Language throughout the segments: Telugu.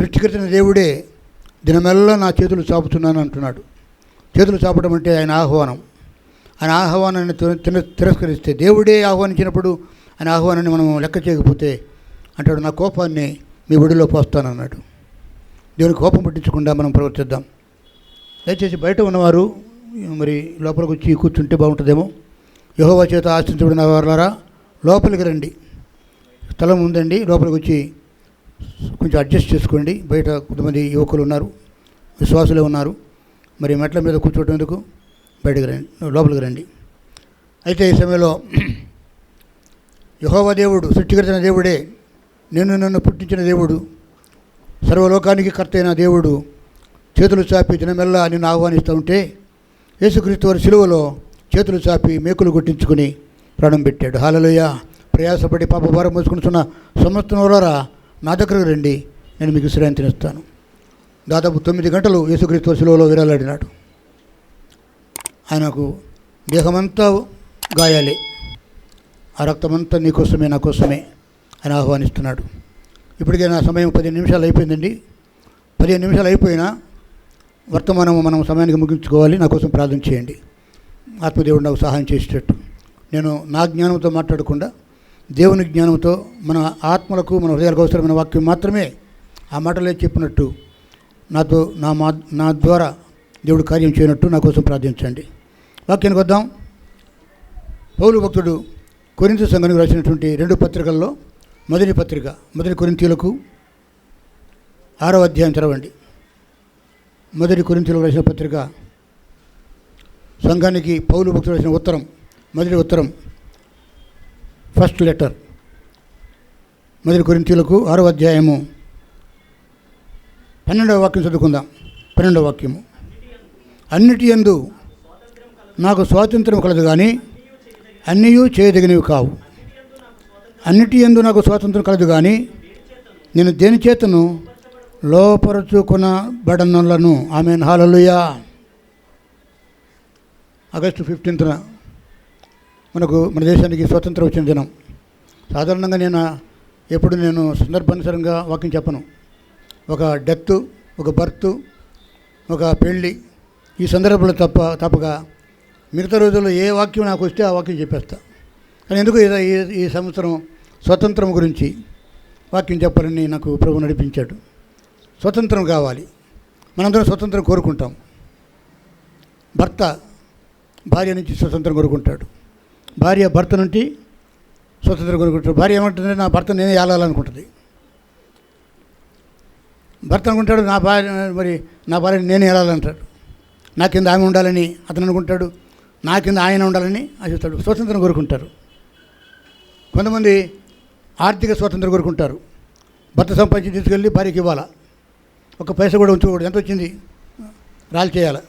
సృష్టికర్తైన దేవుడే దినమెల్లా నా చేతులు చాపుతున్నాను అంటున్నాడు. చేతులు చాపడం అంటే ఆయన ఆహ్వానం. ఆయన ఆహ్వానాన్ని తిరస్కరిస్తే, దేవుడే ఆహ్వానించినప్పుడు ఆయన ఆహ్వానాన్ని మనం లెక్క చేయకపోతే అంటాడు, నా కోపాన్ని మీ ఒడిలో పోస్తానన్నాడు. దేవుని కోపం పట్టించకుండా మనం ప్రవర్తిద్దాం. దయచేసి బయట ఉన్నవారు మరి లోపలికి వచ్చి కూర్చుంటే బాగుంటుందేమో. యెహోవా చేత ఆశించబడిన వారులారా లోపలికి రండి. స్థలం ఉందండి, లోపలికి వచ్చి కొంచెం అడ్జస్ట్ చేసుకోండి. బయట కొంతమంది యువకులు ఉన్నారు, విశ్వాసులే ఉన్నారు. మరి మెట్ల మీద కూర్చోవటం ఎందుకు, బయటకు రండి, లోపలికి రండి. అయితే ఈ సమయంలో యెహోవా దేవుడు సృష్టికర్తైన దేవుడే, నన్ను పుట్టించిన దేవుడు, సర్వలోకానికి కర్త అయిన దేవుడు చేతులు చాపి దినమెల్లా నిన్ను ఆహ్వానిస్తూ ఉంటే, యేసుక్రీస్తు వారి సిలువలో చేతులు చాపి మేకులు కొట్టించుకుని ప్రాణం పెట్టాడు. హల్లెలూయా. ప్రయాసపడి పాపభారం మోసుకుంటున్న సమస్తములారా నా దగ్గరకు రండి, నేను మీకు విశ్రాంతినిస్తాను. దాదాపు 9 గంటలు యేసుక్రీస్తు వారి సిలువలో విరాలాడినాడు. ఆయనకు దేహమంతా గాయాలే, ఆ రక్తమంతా నీకోసమే నా కోసమే ఆయన ఆహ్వానిస్తున్నాడు. ఇప్పటికే నా సమయం 15 నిమిషాలు అయిపోయిందండి. 15 నిమిషాలు అయిపోయినా వర్తమానం మనం సమయానికి ముగించుకోవాలి. నా కోసం ప్రార్థన చేయండి. ఆత్మదేవుడు నాకు సహాయం చేసేటట్టు. నేను నా జ్ఞానంతో మాట్లాడకుండా దేవుని జ్ఞానంతో మన ఆత్మలకు మన హృదయాలకు అవసరమైన వాక్యం మాత్రమే ఆ మాటలే చెప్పినట్టు నాతో నా ద్వారా దేవుడు కార్యం చేయనట్టు నా కోసం ప్రార్థించండి. వాక్యానికి వద్దాం. పౌలు భక్తుడు కొరింథీ సంఘానికి రాసినటువంటి 2 పత్రికల్లో మొదటి పత్రిక, మొదటి కొరింథీయులకు 6వ అధ్యాయం తెరవండి. మొదటి కొరింథీయులకు రాసిన పత్రిక, సంఘానికి పౌలు భక్తుడు రాసిన ఉత్తరం, మొదటి ఉత్తరం, ఫస్ట్ లెటర్. మొదటి కొరింథీయులకు 6వ అధ్యాయము 12వ వాక్యం చదువుకుందాం. 12వ వాక్యము, అన్నిటి యందు నాకు స్వాతంత్రం కలదు కానీ అన్నీయూ చేయదగినవి కావు. అన్నిటి యందు నాకు స్వాతంత్రం కలదు కానీ నేను దేని చేతను లోపరుచుకొనబడనులను. ఆమేన్. హల్లెలూయా. ఆగస్టు 15న మన దేశానికి స్వతంత్రం వచ్చిన దినం. సాధారణంగా నేను సందర్భానుసారంగా వాక్యం చెప్పను. ఒక డెత్, ఒక బర్త్, ఒక పెళ్ళి, ఈ సందర్భంలో తప్పగా మిగతా రోజుల్లో ఏ వాక్యం నాకు వస్తే ఆ వాక్యం చెప్పేస్తా. కానీ ఎందుకు ఈ సంవత్సరం స్వతంత్రం గురించి వాక్యం చెప్పాలని నాకు ప్రభు నడిపించాడు. స్వతంత్రం కావాలి. మనందరం స్వతంత్రం కోరుకుంటాం. భర్త భార్య నుంచి స్వతంత్రం కోరుకుంటాడు, భార్య భర్త నుండి స్వతంత్రం కోరుకుంటాడు. భార్య ఏమంటుంది, నా భర్త నేనే ఏలాలనుకుంటుంది. భర్త అనుకుంటాడు, నా భార్యని నేనే ఏలాలంటాడు. నా కింద ఆమె ఉండాలని అతను అనుకుంటాడు, నా కింద ఆయన ఉండాలని ఆశిస్తాడు. స్వతంత్రం కోరుకుంటారు. కొంతమంది ఆర్థిక స్వాతంత్రం కోరుకుంటారు. భర్త సంపాదించి తీసుకెళ్ళి భార్యకి ఇవ్వాలా, ఒక పైసా కూడా ఉంచుకోకూడదు. ఎంత వచ్చింది రాలి చేయాలి.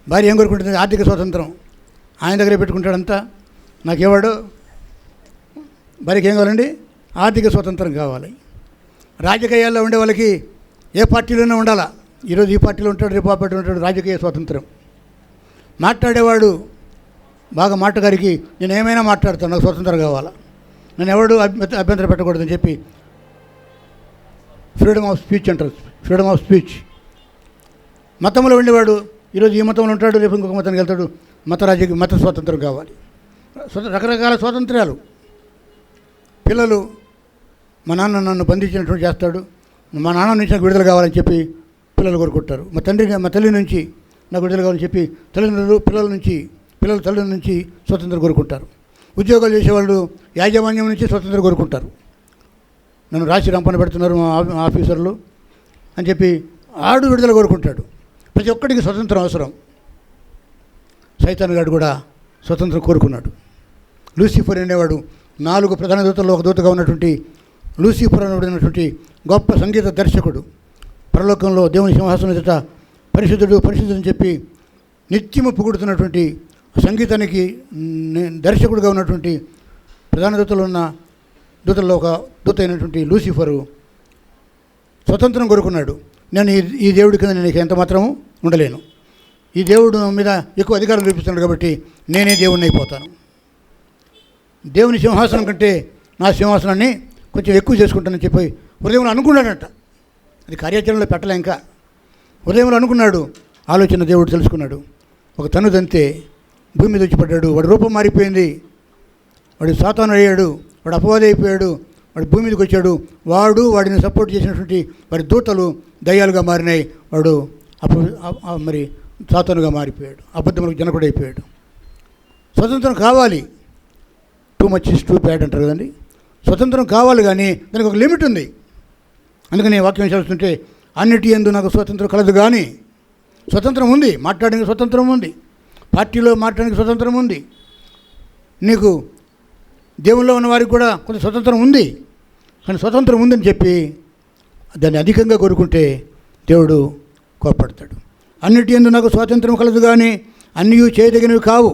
భార్య ఏం కోరుకుంటుంది, ఆర్థిక స్వాతంత్రం. ఆయన దగ్గరే పెట్టుకుంటాడంతా. నాకేవాడు భార్యకి ఏం కావాలండి, ఆర్థిక స్వాతంత్రం కావాలి. రాజకీయాల్లో ఉండే వాళ్ళకి ఏ పార్టీలోనే ఉండాలా. ఈరోజు ఈ పార్టీలో ఉంటాడు, రేపు ఆ పార్టీలో ఉంటాడు. రాజకీయ స్వాతంత్రం. మాట్లాడేవాడు బాగా మాటగారికి, నేను ఏమైనా మాట్లాడతాను, నాకు స్వతంత్రం కావాలా, నేను ఎవడు అభ్యంతరం పెట్టకూడదని చెప్పి ఫ్రీడమ్ ఆఫ్ స్పీచ్ అంటారు. Freedom of speech. మతంలో ఉండేవాడు ఈరోజు ఈ మతంలో ఉంటాడు, రేపు ఇంకొక మతానికి వెళ్తాడు. మత స్వాతంత్రం కావాలి. రకరకాల స్వాతంత్ర్యాలు. పిల్లలు, మా నాన్న నన్ను బంధించినటువంటి చేస్తాడు, మా నాన్న నుంచి నాకు విడుదల కావాలని చెప్పి పిల్లలు కోరుకుంటారు. మా తల్లి నుంచి నాకు విడుదల కావాలని చెప్పి తల్లిదండ్రులు పిల్లలు తల్లిదండ్రుల నుంచి స్వతంత్రం కోరుకుంటారు. ఉద్యోగాలు చేసేవాళ్ళు యాజమాన్యం నుంచి స్వతంత్రం కోరుకుంటారు. నన్ను రాసి రంపన పెడుతున్నారు మా ఆఫీసర్లు అని చెప్పి ఆడు విడుదల కోరుకుంటాడు. ప్రతి ఒక్కడికి స్వతంత్రం అవసరం. సైతాన్ గారు కూడా స్వతంత్రం కోరుకున్నాడు. లూసిఫర్ అనేవాడు 4 ప్రధాన దూతల్లో ఒక దూతగా ఉన్నటువంటి లూసిఫర్ అనేటువంటి గొప్ప సంగీత దర్శకుడు, పరలోకంలో దేవుని సింహాసనం ఎదుట పరిశుద్ధుడు అని చెప్పి నిత్యము పొగుడుతున్నటువంటి సంగీతానికి దర్శకుడుగా ఉన్నటువంటి ప్రధాన దూతల్లో ఒక దూత అయినటువంటి లూసిఫరు స్వతంత్రం కోరుకున్నాడు. నేను ఈ దేవుడి కింద నేను ఎంత మాత్రము ఉండలేను, ఈ దేవుడు మీద ఎక్కువ అధికారం చూపిస్తున్నాడు కాబట్టి నేనే దేవుడిని అయిపోతాను. దేవుని సింహాసనం కంటే నా సింహాసనాన్ని కొంచెం ఎక్కువ చేసుకుంటానని చెప్పి హృదయంలో అనుకున్నాడంట. అది కార్యాచరణలో పెట్టలే. ఇంకా ఉదయంలో అనుకున్నాడు, ఆలోచన దేవుడు తెలుసుకున్నాడు. ఒక తనుదంతే భూమి మీద వచ్చి పడ్డాడు. వాడి రూపం మారిపోయింది. వాడు సాతాను అయ్యాడు, వాడు అపవాది అయిపోయాడు. వాడు భూమి మీదకి వచ్చాడు. వాడిని సపోర్ట్ చేసినటువంటి వాడి దూతలు దయ్యాలుగా మారినాయి. వాడు మరి సాతానుగా మారిపోయాడు, అబద్ధములకు జనకుడు అయిపోయాడు. స్వతంత్రం కావాలి. Too much is too bad అంటారు కదండి. స్వతంత్రం కావాలి, కానీ దానికి ఒక లిమిట్ ఉంది. అందుకని వాక్యం చదువుతుంటే అన్నిటి యందు నాకు స్వతంత్రం కలదు. కానీ స్వతంత్రం ఉంది, మాట్లాడడానికి స్వతంత్రం ఉంది, పార్టీలో మాట్లాడడానికి స్వతంత్రం ఉంది, నీకు దేవుల్లో ఉన్న వారికి కూడా కొంత స్వతంత్రం ఉంది. కానీ స్వతంత్రం ఉందని చెప్పి దాన్ని అధికంగా కోరుకుంటే దేవుడు కోపడతాడు. అన్నిటి యందు నాకు స్వాతంత్రం కలదు, కానీ అన్నీ చేయదగినవి కావు.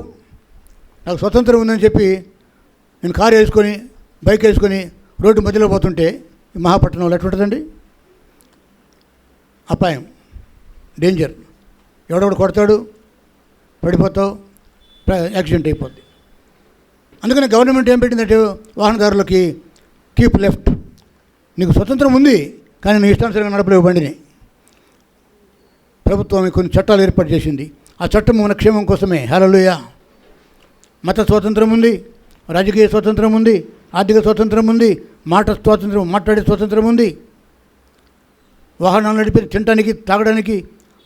నాకు స్వతంత్రం ఉందని చెప్పి నేను కారు వేసుకొని బైక్ వేసుకొని రోడ్డు మధ్యలో పోతుంటే ఈ మహాపట్టణంలో ఎట్లుంటుందండి? అపాయం, డేంజర్. ఎవడెవడు కొడతాడు, పడిపోతావు, యాక్సిడెంట్ అయిపోద్ది. అందుకని గవర్నమెంట్ ఏం పెట్టిందంటే వాహనదారులకి కీప్ లెఫ్ట్. నీకు స్వతంత్రం ఉంది, కానీ నీ ఇష్టానుసారంగా నడపలేవు బండిని. ప్రభుత్వం కొన్ని చట్టాలు ఏర్పాటు చేసింది. ఆ చట్టం మన క్షేమం కోసమే. హల్లెలూయా. మత స్వాతంత్రం ఉంది, రాజకీయ స్వాతంత్రం ఉంది, ఆర్థిక స్వాతంత్రం ఉంది, మాట స్వాతంత్రం, మాట్లాడే స్వాతంత్రం ఉంది, వాహనాలు నడిపి తినడానికి, తాగడానికి,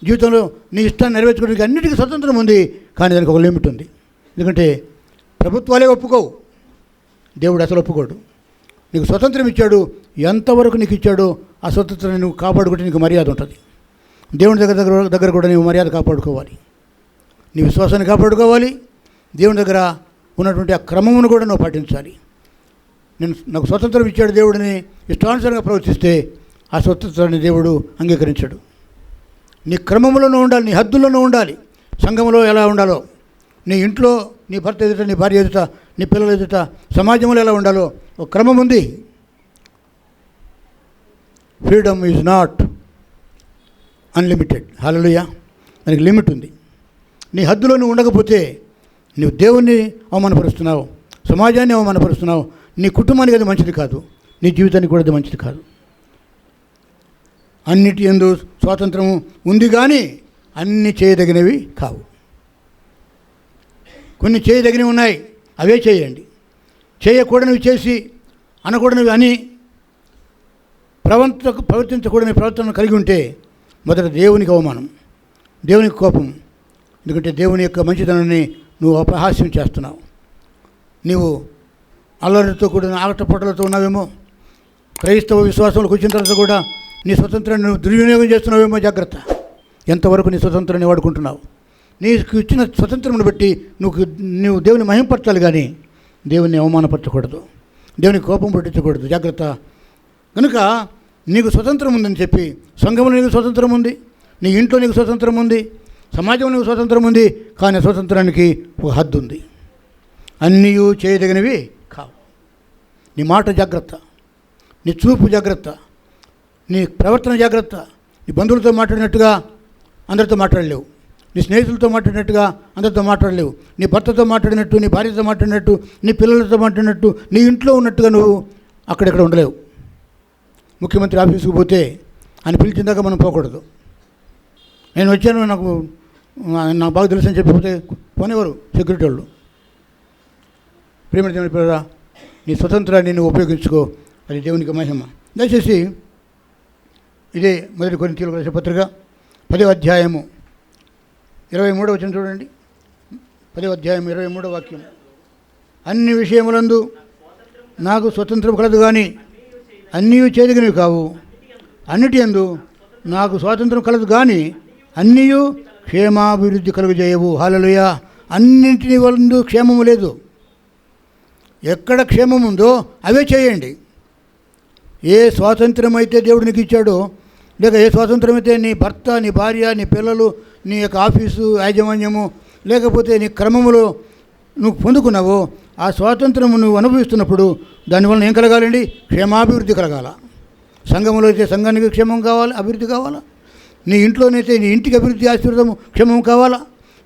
జీవితంలో నీ ఇష్టాన్ని నెరవేర్చుకోవడానికి అన్నిటికీ స్వతంత్రం ఉంది. కానీ దానికి ఒక లిమిట్ ఉంది. ఎందుకంటే ప్రభుత్వాలే ఒప్పుకోవు, దేవుడు అసలు ఒప్పుకోడు. నీకు స్వతంత్రం ఇచ్చాడు, ఎంతవరకు నీకు ఇచ్చాడో ఆ స్వతంత్రాన్ని నువ్వు కాపాడుకుంటే నీకు మర్యాద ఉంటుంది. దేవుని దగ్గర కూడా నీవు మర్యాద కాపాడుకోవాలి, నీ విశ్వాసాన్ని కాపాడుకోవాలి, దేవుని దగ్గర ఉన్నటువంటి ఆ క్రమమును కూడా నువ్వు పాటించాలి. నాకు స్వతంత్రం ఇచ్చాడు దేవుడిని ఇష్టానుసారంగా ప్రవర్తిస్తే ఆ స్వతంత్రాన్ని దేవుడు అంగీకరించాడు. నీ క్రమంలోనూ ఉండాలి, నీ హద్దుల్లోనూ ఉండాలి. సంఘంలో ఎలా ఉండాలో, నీ ఇంట్లో నీ భర్త ఎదుట, నీ భార్య ఎదుట, నీ పిల్లల ఎదుట, సమాజంలో ఎలా ఉండాలో ఒక క్రమం ఉంది. Freedom is not unlimited. Hallelujah. దానికి లిమిట్ ఉంది. నీ హద్దులో నువ్వు ఉండకపోతే నువ్వు దేవుణ్ణి అవమానపరుస్తున్నావు, సమాజాన్ని అవమానపరుస్తున్నావు, నీ కుటుంబానికి అది మంచిది కాదు, నీ జీవితానికి కూడా అది మంచిది కాదు. అన్నిటి యందు స్వాతంత్రము ఉంది, కానీ అన్నీ చేయదగినవి కావు. కొన్ని చేయదగినవి ఉన్నాయి, అవే చేయండి. చేయకూడనివి చేసి, అనకూడనివి అని ప్రవర్తించకూడని ప్రవర్తనను కలిగి ఉంటే మొదట దేవునికి అవమానం, దేవునికి కోపం. ఎందుకంటే దేవుని యొక్క మంచితనాన్ని నువ్వు అపహాస్యం చేస్తున్నావు. నీవు అల్లరితో కూడిన ఆటపాటలతో ఉన్నావేమో, క్రైస్తవ విశ్వాసంలోకి వచ్చిన తర్వాత కూడా నీ స్వతంత్రాన్ని నువ్వు దుర్వినియోగం చేస్తున్నావేమో. జాగ్రత్త. ఎంతవరకు నీ స్వతంత్రాన్ని వాడుకుంటున్నావు? నీకు ఇచ్చిన స్వతంత్రమును బట్టి నువ్వు దేవుని మహింపరచాలి, కానీ దేవుని అవమానపరచకూడదు, దేవునికి కోపం పుట్టించకూడదు. జాగ్రత్త. కనుక నీకు స్వతంత్రం ఉందని చెప్పి సంఘంలో నీకు స్వతంత్రం ఉంది, నీ ఇంట్లో నీకు స్వతంత్రం ఉంది, సమాజంలో నీకు స్వతంత్రం ఉంది, కానీ స్వతంత్రానికి ఒక హద్దు ఉంది. అన్నీ చేయదగినవి కావు. నీ మాట జాగ్రత్త, నీ చూపు జాగ్రత్త, నీ ప్రవర్తన జాగ్రత్త. నీ బంధువులతో మాట్లాడినట్టుగా అందరితో మాట్లాడలేవు, నీ స్నేహితులతో మాట్లాడినట్టుగా అందరితో మాట్లాడలేవు, నీ భర్తతో మాట్లాడినట్టు, నీ భార్యతో మాట్లాడినట్టు, నీ పిల్లలతో మాట్లాడినట్టు, నీ ఇంట్లో ఉన్నట్టుగా నువ్వు అక్కడెక్కడ ఉండలేవు. ముఖ్యమంత్రి ఆఫీసుకు పోతే ఆయన పిలిచిన దాకా మనం పోకూడదు. నేను వచ్చాను, నాకు బాగా తెలుసు అని చెప్పిపోతే పోనేవారు సెక్యూరిటీ వాళ్ళు. ప్రేమ దేవుని పిల్లరా, నీ స్వతంత్రాన్ని నువ్వు ఉపయోగించుకో, అది దేవునికి మహిమ. దయచేసి ఇదే మొదటి కొరింథీయులకు రాసిన పత్రిక 10వ అధ్యాయము 23వ వచనం చూడండి. 10వ అధ్యాయం 23వ వాక్యం. అన్ని విషయములందు నాకు స్వతంత్రం కలదు, కానీ అన్నీ చేయదగినవి కావు. అన్నిటి యందు నాకు స్వాతంత్రం కలదు, కానీ అన్నీ క్షేమాభివృద్ధి కలుగజేయవు. హల్లెలూయా. అన్నింటిని వలందు క్షేమము లేదు. ఎక్కడ క్షేమం ఉందో అవే చేయండి. ఏ స్వాతంత్రం అయితే దేవుడు నీకు ఇచ్చాడో, లేక ఏ స్వాతంత్రం అయితే నీ భర్త, నీ భార్య, నీ పిల్లలు, నీ యొక్క ఆఫీసు యాజమాన్యము, లేకపోతే నీ క్రమములో నువ్వు పొందుకున్నావో, ఆ స్వాతంత్రము నువ్వు అనుభవిస్తున్నప్పుడు దానివల్ల ఏం కలగాలండి? క్షేమాభివృద్ధి కలగాల. సంఘంలో అయితే సంఘానికి క్షేమం కావాలి, అభివృద్ధి కావాలా? నీ ఇంట్లోనైతే నీ ఇంటికి అభివృద్ధి, ఆశీర్వాదము, క్షేమం కావాలా?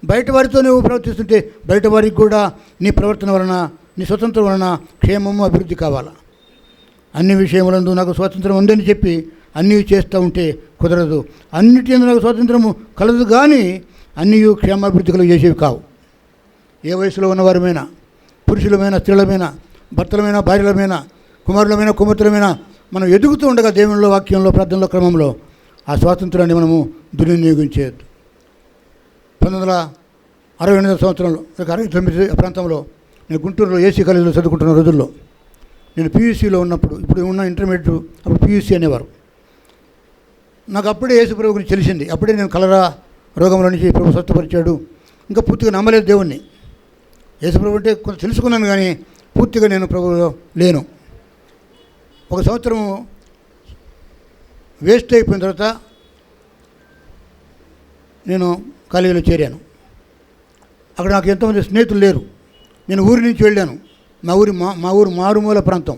బయట వారితో నువ్వు ప్రవర్తిస్తుంటే బయట వారికి కూడా నీ ప్రవర్తన వలన, నీ స్వతంత్రం వలన క్షేమము, అభివృద్ధి కావాలా? అన్ని విషయములందు నాకు స్వాతంత్రం ఉందని చెప్పి అన్నీ చేస్తూ ఉంటే కుదరదు. అన్నిటి యందు నాకు స్వాతంత్రము కలదు, కానీ అన్నీ క్షేమాభివృద్ధి కలుగు చేసేవి కావు. ఏ వయసులో ఉన్నవారమైనా, పురుషులమైన, స్త్రీలమైన, భర్తలమైన, భార్యలమైన, కుమారులమైన, కుమార్తెలమైన మనం ఎదుగుతూ ఉండగా దేవునిలో, వాక్యంలో, ప్రార్థనలో, క్రమంలో ఆ స్వాతంత్రాన్ని మనము దుర్వినియోగం చేయొద్దు. 1968 సంవత్సరంలో 69 ప్రాంతంలో నేను గుంటూరులో ఏసీ కాలేజీలో చదువుకుంటున్న రోజుల్లో, నేను పీయూసీలో ఉన్నప్పుడు, ఇప్పుడు ఉన్న ఇంటర్మీడియట్ అప్పుడు పీయూసీ అనేవారు. నాకు అప్పుడే యేసు ప్రభు గురించి తెలిసింది. అప్పుడే నేను కలరా రోగంలో నుంచి ప్రభు స్వస్థపరిచాడు. ఇంకా పూర్తిగా నమ్మలేదు దేవుణ్ణి. యేసు ప్రభు అంటే కొంచెం తెలుసుకున్నాను, కానీ పూర్తిగా నేను ప్రభువులో లేను. ఒక సంవత్సరం వేస్ట్ అయిపోయిన తర్వాత నేను కాలేజీలో చేరాను. అక్కడ నాకు ఎంతోమంది స్నేహితులు లేరు. నేను ఊరి నుంచి వెళ్ళాను. మా ఊరు మారుమూల ప్రాంతం.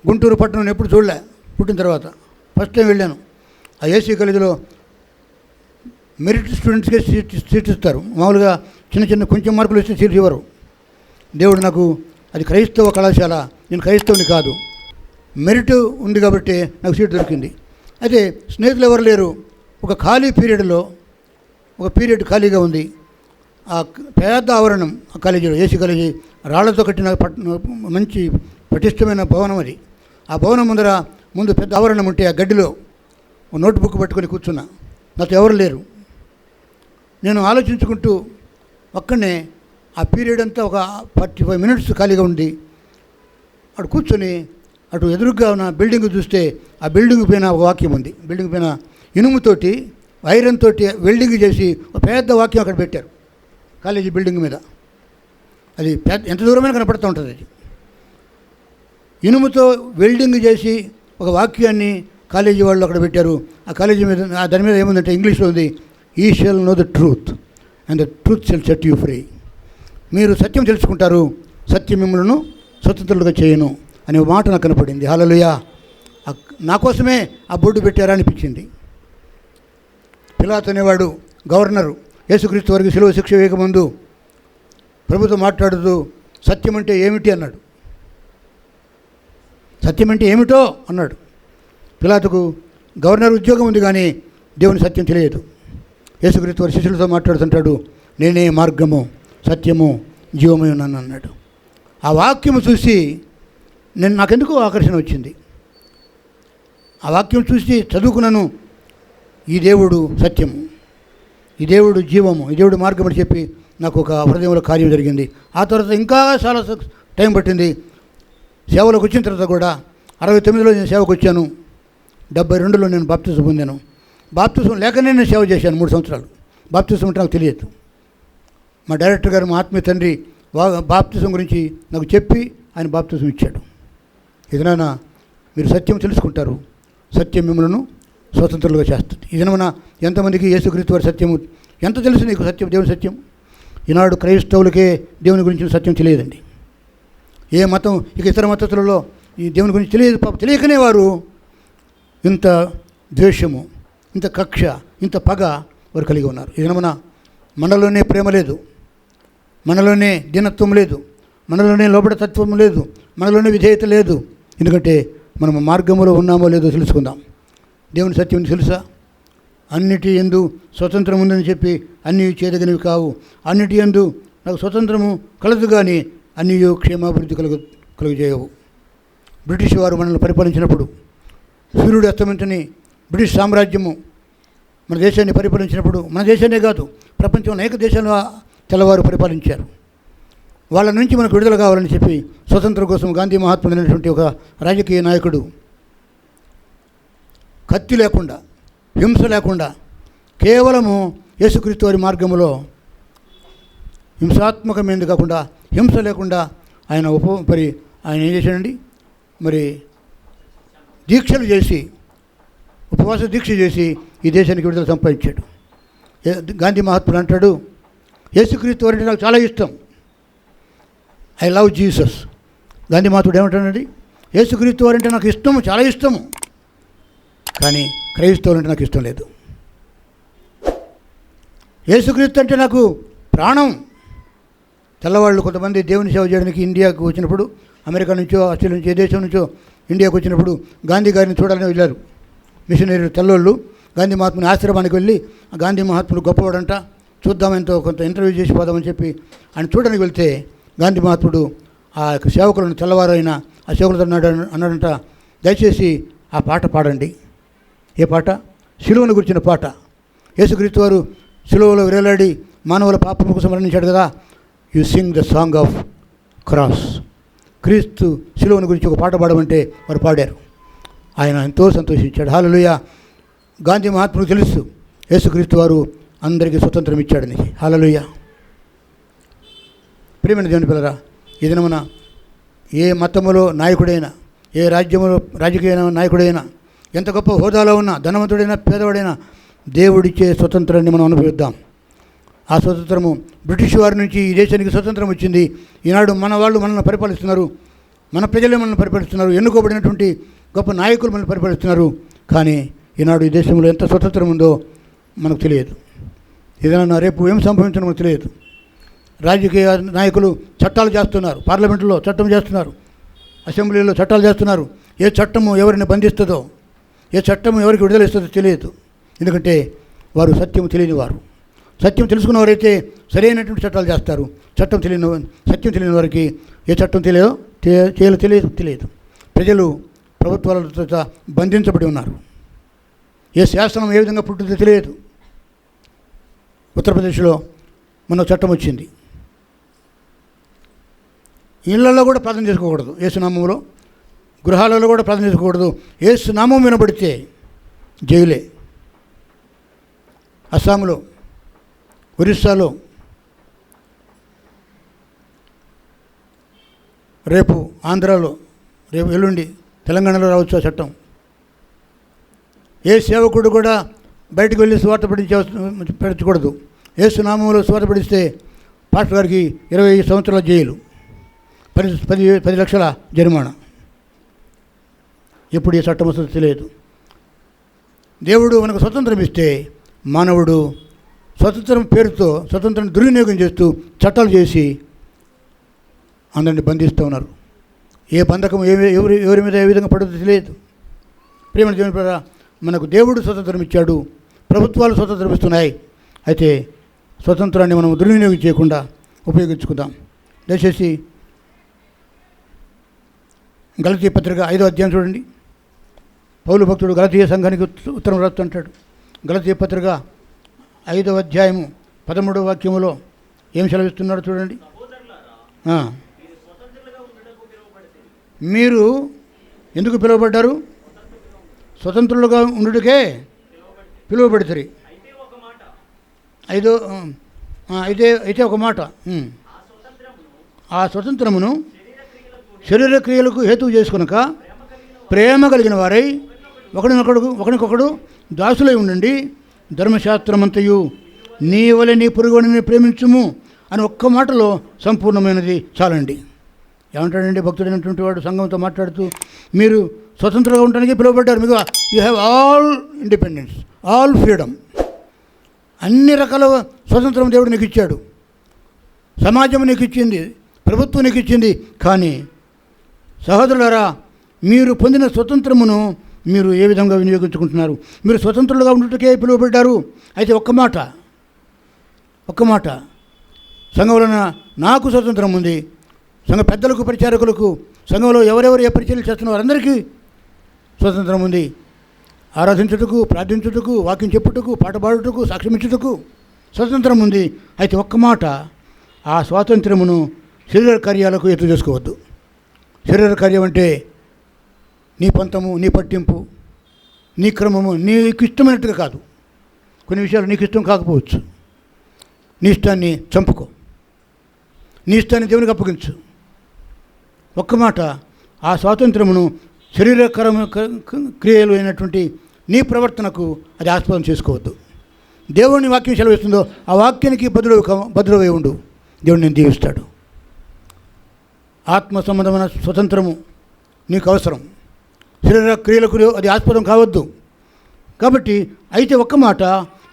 గుంటూరు పట్టణం ఎప్పుడు చూడలే. పుట్టిన తర్వాత ఫస్ట్ టైం వెళ్ళాను. ఆ ఏసీ కాలేజీలో మెరిట్ స్టూడెంట్స్కే సీట్ ఇస్తారు. మామూలుగా చిన్న కొంచెం మార్కులు ఇస్తే సీట్ ఇవ్వరు. దేవుడు నాకు, అది క్రైస్తవ కళాశాల, నేను క్రైస్తవుని కాదు, మెరిట్ ఉంది కాబట్టి నాకు సీట్ దొరికింది. అయితే స్నేహితులు ఎవరు లేరు. ఒక ఖాళీ పీరియడ్లో ఒక పీరియడ్ ఖాళీగా ఉంది. ఆ పెద్ద ఆవరణం ఆ కాలేజీలో, ఏసీ కాలేజీ, రాళ్లతో కట్టిన మంచి పటిష్టమైన భవనం అది. ఆ భవనం ముందు పెద్ద ఆవరణం ఉంటే ఆ గడ్డిలో ఒక నోట్బుక్ పట్టుకొని కూర్చున్నా. నాతో ఎవరు లేరు. నేను ఆలోచించుకుంటూ ఒక్కనే ఆ పీరియడ్ అంతా ఒక 45 మినిట్స్ ఖాళీగా ఉంది. అటు కూర్చొని అటు ఎదురుగా ఉన్న బిల్డింగ్ చూస్తే ఆ బిల్డింగ్ పైన ఒక వాక్యం ఉంది. బిల్డింగ్ పైన ఇనుముతోటి, ఐరన్ తోటి వెల్డింగ్ చేసి ఒక పెద్ద వాక్యం అక్కడ పెట్టారు కాలేజీ బిల్డింగ్ మీద. అది ఎంత దూరమైనా కనపడుతూ ఉంటుంది. అది ఇనుముతో వెల్డింగ్ చేసి ఒక వాక్యాన్ని కాలేజీ వాళ్ళు అక్కడ పెట్టారు. ఆ కాలేజీ మీద, దాని మీద ఏముందంటే ఇంగ్లీష్లో ఉంది, he shall know the truth and the truth shall set you free. మీరు సత్యం తెలుసుకుంటారు, సత్యం మిమ్మల్ని స్వతంత్రులుగా చేయను అనే మాట నాకు కనపడింది. హల్లెలూయా. నా కోసమే ఆ బోర్డు పెట్టారా అనిపించింది. పిలాతు అనేవాడు గవర్నరు, యేసుక్రీస్తు వారికి శిలువ శిక్ష వేయకముందు ప్రభుత్వం మాట్లాడుతూ సత్యం అంటే ఏమిటి అన్నాడు. సత్యం అంటే ఏమిటో అన్నాడు. పిలాతుకు గవర్నర్ ఉద్యోగం ఉంది, కానీ దేవుని సత్యం తెలియదు. యేసుక్రీస్తు వారి శిష్యులతో మాట్లాడుతుంటాడు, నేనే మార్గము, సత్యము, జీవమై ఉన్నాను అన్నాడు. ఆ వాక్యము చూసి నాకెందుకో ఆకర్షణ వచ్చింది. ఆ వాక్యం చూసి చదువుకున్నాను. ఈ దేవుడు సత్యము, ఈ దేవుడు జీవము, ఈ దేవుడు మార్గం అని చెప్పి నాకు ఒక హృదయంలో కార్యం జరిగింది. ఆ తర్వాత ఇంకా చాలా టైం పట్టింది. సేవలోకి వచ్చిన తర్వాత కూడా 69లో నేను సేవకు వచ్చాను. 72లో నేను బాప్తిజం పొందాను. బాప్తిజం లేకనే నేను సేవ చేశాను 3 సంవత్సరాలు. బాప్తిజం అంటే నాకు తెలియదు. మా డైరెక్టర్ గారు, మా ఆత్మీయ తండ్రి బాప్తిజం గురించి నాకు చెప్పి ఆయన బాప్తిజం ఇచ్చాడు. ఏదైనా మీరు సత్యం తెలుసుకుంటారు, సత్యం మిమ్మల్ని స్వతంత్రులుగా చేస్తుంది. ఇదనమన ఎంతమందికి యేసుక్రీస్తు వారి సత్యము ఎంత తెలుసు నీకు? సత్యం, దేవుని సత్యం. ఈనాడు క్రైస్తవులకే దేవుని గురించిన సత్యం తెలియదండి. ఏ మతం, ఇక ఇతర మతస్థులలో ఈ దేవుని గురించి తెలియదు. పాప తెలియకనే వారు ఇంత ద్వేషము, ఇంత కక్ష, ఇంత పగ వారు కలిగి ఉన్నారు. ఇదనమన మనలోనే ప్రేమ లేదు, మనలోనే దీనత్వం లేదు, మనలోనే లోబడతత్వం లేదు, మనలోనే విధేయత లేదు. ఎందుకంటే మనం మార్గంలో ఉన్నామో లేదో తెలుసుకుందాం. దేవుని సత్యం తెలుసా? అన్నిటి యందు స్వతంత్రం ఉందని చెప్పి అన్నీ చేయదగినవి కావు. అన్నిటి యందు నాకు స్వతంత్రము కలదు, కానీ అన్నీ క్షేమాభివృద్ధి కలుగజేయవు. బ్రిటిష్ వారు మనల్ని పరిపాలించినప్పుడు, సూర్యుడు అస్తమించని బ్రిటిష్ సామ్రాజ్యము మన దేశాన్ని పరిపాలించినప్పుడు, మన దేశాన్నే కాదు ప్రపంచంలో అనేక దేశాల తెల్లవారు పరిపాలించారు. వాళ్ళ నుంచి మనకు విడుదల కావాలని చెప్పి స్వతంత్రం కోసం గాంధీ మహాత్ముడు అనేటువంటి ఒక రాజకీయ నాయకుడు కత్తి లేకుండా, హింస లేకుండా, కేవలము యేసుక్రీస్తు వారి మార్గంలో హింసాత్మకమైనది కాకుండా, హింస లేకుండా ఆయన ఆయన ఏం చేశాడండి, మరి దీక్షలు చేసి, ఉపవాస దీక్ష చేసి ఈ దేశానికి విడుదల సంపాదించాడు. గాంధీ మహాత్ముడు అంటాడు, యేసుక్రీస్తు వారంటే నాకు చాలా ఇష్టం, ఐ లవ్ జీసస్. గాంధీ మహాత్ముడు ఏమంటాడండి, యేసుక్రీస్తు వారంటే నాకు ఇష్టము, చాలా ఇష్టము, కానీ క్రైస్తవులు అంటే నాకు ఇష్టం లేదు. యేసుక్రీస్తు అంటే నాకు ప్రాణం. తెల్లవాళ్ళు కొంతమంది దేవుని సేవ చేయడానికి ఇండియాకు వచ్చినప్పుడు, అమెరికా నుంచో, ఆస్ట్రేలియా నుంచో, ఏ దేశం నుంచో ఇండియాకు వచ్చినప్పుడు గాంధీ గారిని చూడాలని వెళ్ళారు. మిషనరీ తెల్లోళ్ళు గాంధీ మహాత్ముని ఆశ్రమానికి వెళ్ళి ఆ గాంధీ మహాత్ముడు గొప్పవాడంట, చూద్దామెంతో కొంత ఇంటర్వ్యూ చేసి పోదామని చెప్పి ఆయన చూడడానికి వెళ్తే గాంధీ మహాత్ముడు ఆ యొక్క సేవకులను తెల్లవారైన ఆ సేవకులతో అన్నాడంట, దయచేసి ఆ పాట పాడండి. ఏ పాట? సిలువను గురించిన పాట. యేసుక్రీస్తు వారు సిలువలో వేలాడి మానవుల పాపం కోసం మరణించాడు కదా, you sing the song of cross. క్రీస్తు సిలువను గురించి ఒక పాట పాడమంటే వారు పాడారు. ఆయన ఎంతో సంతోషించాడు. హల్లెలూయా. గాంధీ మహాత్ముడు తెలుసు యేసుక్రీస్తు వారు అందరికీ స్వతంత్రం ఇచ్చాడని. హల్లెలూయా. ప్రియమైన దేవుని పిల్లరా, ఈ దినమున ఏ మతములో నాయకుడైనా, ఏ రాజ్యములో రాజకీయ నాయకుడైనా, ఎంత గొప్ప హోదాలో ఉన్నా, ధనవంతుడైనా పేదవాడైనా, దేవుడిచ్చే స్వతంత్రాన్ని మనం అనుభవిద్దాం. ఆ స్వతంత్రము బ్రిటిష్ వారి నుంచి ఈ దేశానికి స్వతంత్రం వచ్చింది. ఈనాడు మన వాళ్ళు మనల్ని పరిపాలిస్తున్నారు, మన ప్రజలే మనల్ని పరిపాలిస్తున్నారు, ఎన్నుకోబడినటువంటి గొప్ప నాయకులు మనల్ని పరిపాలిస్తున్నారు. కానీ ఈనాడు ఈ దేశంలో ఎంత స్వతంత్రం ఉందో మనకు తెలియదు. ఏదైనా రేపు ఏం సంభవించడం మనకు తెలియదు. రాజకీయ నాయకులు చట్టాలు చేస్తున్నారు, పార్లమెంటులో చట్టం చేస్తున్నారు, అసెంబ్లీలో చట్టాలు చేస్తున్నారు. ఏ చట్టము ఎవరిని బంధిస్తుందో, ఏ చట్టము ఎవరికి విడుదల ఇస్తుందో తెలియదు. ఎందుకంటే వారు సత్యం తెలియని వారు. సత్యం తెలుసుకున్న వారైతే సరైనటువంటి చట్టాలు చేస్తారు. సత్యం తెలియని వారికి ఏ చట్టం తెలియదు. ప్రజలు ప్రభుత్వాలతో బంధించబడి ఉన్నారు. ఏ శాసనం ఏ విధంగా పుట్టిందో తెలియదు. ఉత్తరప్రదేశ్లో మన చట్టం వచ్చింది, ఇళ్లలో కూడా ప్రార్థన చేసుకోకూడదు యేసునామంలో, గృహాలలో కూడా ప్రార్థన చేసుకోకూడదు. యేసునామం వినబడితే జైలే. అస్సాంలో, ఒరిస్సాలో, రేపు ఆంధ్రాలో, రేపు ఎల్లుండి తెలంగాణలో రావచ్చు ఆ చట్టం. ఏ సేవకుడు కూడా బయటకు వెళ్ళి స్వార్థ పెట్టకూడదు. యేసునామంలో స్వార్థ పడిస్తే పాస్టర్ గారికి 20 సంవత్సరాల జైలు, 10 లక్షల జరిమానా. ఎప్పుడు ఈ చట్టం వస్తుందో తెలియదు. దేవుడు మనకు స్వతంత్రం ఇస్తే మానవుడు స్వతంత్రం పేరుతో స్వతంత్రం దుర్వినియోగం చేస్తూ చట్టాలు చేసి అందరిని బంధిస్తూ ఉన్నారు. ఏ బంధకం ఎవరి మీద ఏ విధంగా పడుతుందో తెలియదు. ప్రియమైన దేవుని ప్రజలారా, మనకు దేవుడు స్వతంత్రం ఇచ్చాడు, ప్రభుత్వాలు స్వతంత్రం ఇస్తున్నాయి. అయితే స్వతంత్రాన్ని మనం దుర్వినియోగం చేయకుండా ఉపయోగించుకుందాం. దయచేసి గలతీ పత్రిక 5వ అధ్యాయం చూడండి. పౌలు భక్తుడు గలతీయ సంఘానికి ఉత్తరం రాస్తుంటాడు. గలతీ పత్రిక 5వ అధ్యాయము 13వ వాక్యములో ఏం సెలవిస్తున్నాడు చూడండి. మీరు ఎందుకు పిలువబడ్డారు? స్వతంత్రులుగా ఉండుటకే పిలువబడతారు. అయితే ఒక మాట, ఆ స్వతంత్రమును శరీర క్రియలకు హేతువు చేసుకునక ప్రేమ కలిగిన వారై ఒకరికొకడు దాసులై ఉండండి. ధర్మశాస్త్రమంతయు నీ వలె నీ పొరుగువాడిని ప్రేమించుము అని ఒక్క మాటలో సంపూర్ణమైనది చాలండి. ఏమంటాడండి భక్తుడైనటువంటి వాడు సంఘంతో మాట్లాడుతూ, మీరు స్వతంత్రంగా ఉండడానికి పిలువబడ్డారు, మీకు you have all independence, all freedom, అన్ని రకాల స్వతంత్రం దేవుడు నీకు ఇచ్చాడు. సమాజం నీకు ఇచ్చింది, ప్రభుత్వం నీకు ఇచ్చింది. కానీ సహోదరులారా, మీరు పొందిన స్వతంత్రమును మీరు ఏ విధంగా వినియోగించుకుంటున్నారు? మీరు స్వతంత్రులుగా ఉండటకే పిలువబడ్డారు. అయితే ఒక్క మాట సంఘంలో నాకు స్వతంత్రం ఉంది. సంఘ పెద్దలకు, పరిచారకులకు, సంఘంలో ఎవరెవరు ఏ పరిచర్యలు చేస్తున్న వారందరికీ స్వతంత్రం ఉంది. ఆరాధించుటకు, ప్రార్థించుటకు, వాక్యం చెప్పుటకు, పాట పాడుటకు, సాక్ష్యమిచ్చుటకు స్వతంత్రం ఉంది. అయితే ఒక్క మాట, ఆ స్వాతంత్రమును శరీర కార్యాలకు ఎత్తు చేసుకోవద్దు. శరీర కార్యం అంటే నీ పంతము, నీ పట్టింపు, నీ క్రమము, నీకు ఇష్టమైనట్టుగా కాదు. కొన్ని విషయాలు నీకు ఇష్టం కాకపోవచ్చు. నీ ఇష్టాన్ని చంపుకో, నీ ఇష్టాన్ని దేవునికి అప్పగించు. ఒక్క మాట, ఆ స్వాతంత్రమును శరీరకరమ క్రియలు అయినటువంటి నీ ప్రవర్తనకు అది ఆస్పదం చేసుకోవద్దు. దేవుని వాక్యం సెలవిస్తుందో ఆ వాక్యానికి బదులవై ఉండు. దేవుడు నేను దీవిస్తాడు. ఆత్మ సంబంధమైన స్వతంత్రము నీకు అవసరం. శరీర క్రియలకు అది ఆస్పదం కావద్దు. కాబట్టి అయితే ఒక్క మాట,